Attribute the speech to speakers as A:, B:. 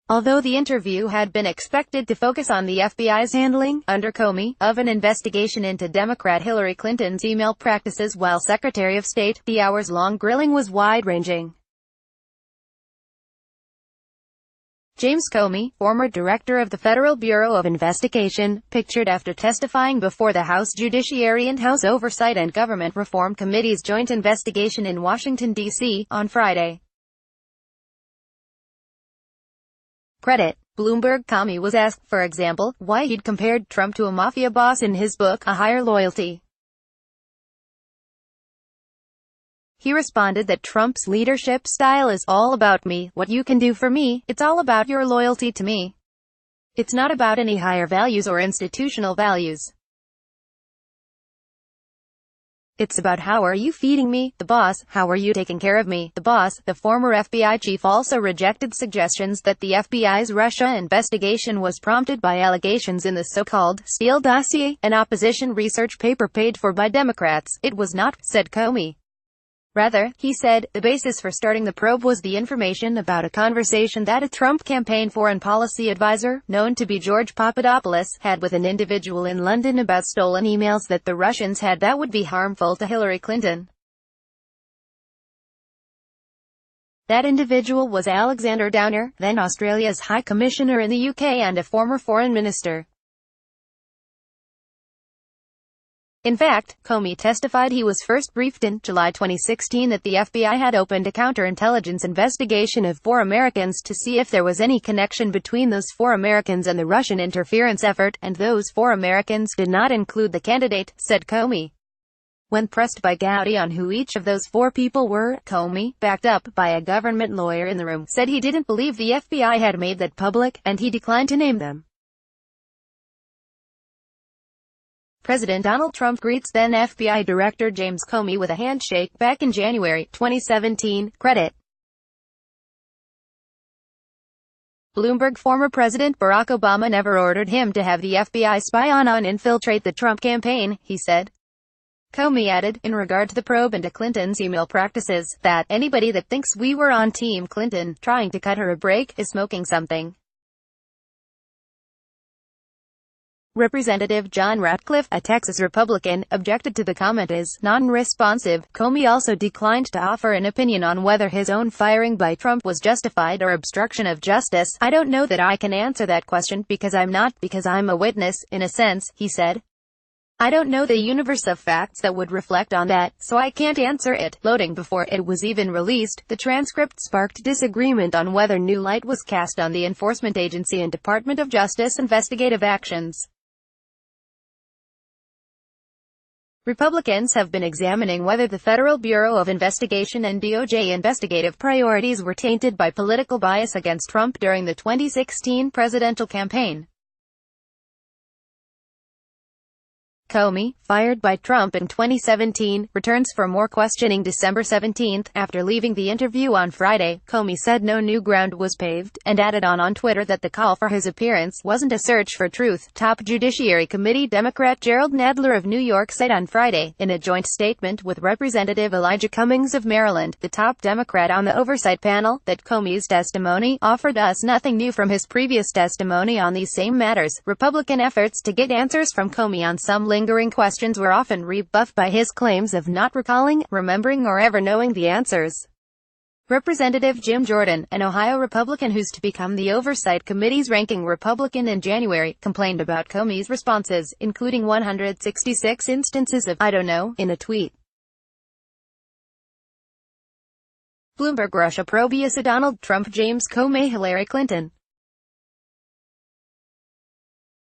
A: Although the interview had been expected to focus on the FBI's handling, under Comey, of an investigation into Democrat Hillary Clinton's email practices while Secretary of State, the hours-long grilling was wide-ranging. James Comey, former director of the Federal Bureau of Investigation, pictured after testifying before the House Judiciary and House Oversight and Government Reform Committee's joint investigation in Washington, D.C., on Friday. Credit. Bloomberg. Comey was asked, for example, why he'd compared Trump to a mafia boss in his book, A Higher Loyalty. He responded that Trump's leadership style is all about me, what you can do for me, it's all about your loyalty to me. It's not about any higher values or institutional values. It's about how are you feeding me, the boss, how are you taking care of me, the boss. The former FBI chief also rejected suggestions that the FBI's Russia investigation was prompted by allegations in the so-called Steele dossier, an opposition research paper paid for by Democrats. It was not, said Comey. Rather, he said, the basis for starting the probe was the information about a conversation that a Trump campaign foreign policy advisor, known to be George Papadopoulos, had with an individual in London about stolen emails that the Russians had that would be harmful to Hillary Clinton. That individual was Alexander Downer, then Australia's High Commissioner in the UK and a former foreign minister. In fact, Comey testified he was first briefed in July 2016 that the FBI had opened a counterintelligence investigation of 4 Americans to see if there was any connection between those 4 Americans and the Russian interference effort, and those 4 Americans did not include the candidate, said Comey. When pressed by Gowdy on who each of those 4 people were, Comey, backed up by a government lawyer in the room, said he didn't believe the FBI had made that public, and he declined to name them. President Donald Trump greets then FBI Director James Comey with a handshake back in January 2017. Credit. Bloomberg. Former President Barack Obama never ordered him to have the FBI spy on and infiltrate the Trump campaign, he said. Comey added, in regard to the probe into Clinton's email practices, that anybody that thinks we were on Team Clinton, trying to cut her a break, is smoking something. Representative John Ratcliffe, a Texas Republican, objected to the comment as non-responsive. Comey also declined to offer an opinion on whether his own firing by Trump was justified or obstruction of justice. I don't know that I can answer that question because I'm a witness, in a sense, he said. I don't know the universe of facts that would reflect on that, so I can't answer it. Loading. Before it was even released, the transcript sparked disagreement on whether new light was cast on the enforcement agency and Department of Justice investigative actions. Republicans have been examining whether the Federal Bureau of Investigation and DOJ investigative priorities were tainted by political bias against Trump during the 2016 presidential campaign. Comey, fired by Trump in 2017, returns for more questioning December 17. After leaving the interview on Friday, Comey said no new ground was paved, and added on Twitter that the call for his appearance wasn't a search for truth. Top Judiciary Committee Democrat Gerald Nadler of New York said on Friday, in a joint statement with Representative Elijah Cummings of Maryland, the top Democrat on the oversight panel, that Comey's testimony offered us nothing new from his previous testimony on these same matters. Republican efforts to get answers from Comey on some lingering questions were often rebuffed by his claims of not recalling, remembering or ever knowing the answers. Representative Jim Jordan, an Ohio Republican who's to become the Oversight Committee's ranking Republican in January, complained about Comey's responses, including 166 instances of "I don't know" in a tweet. Bloomberg. Russia probe via Donald Trump. James Comey. Hillary Clinton.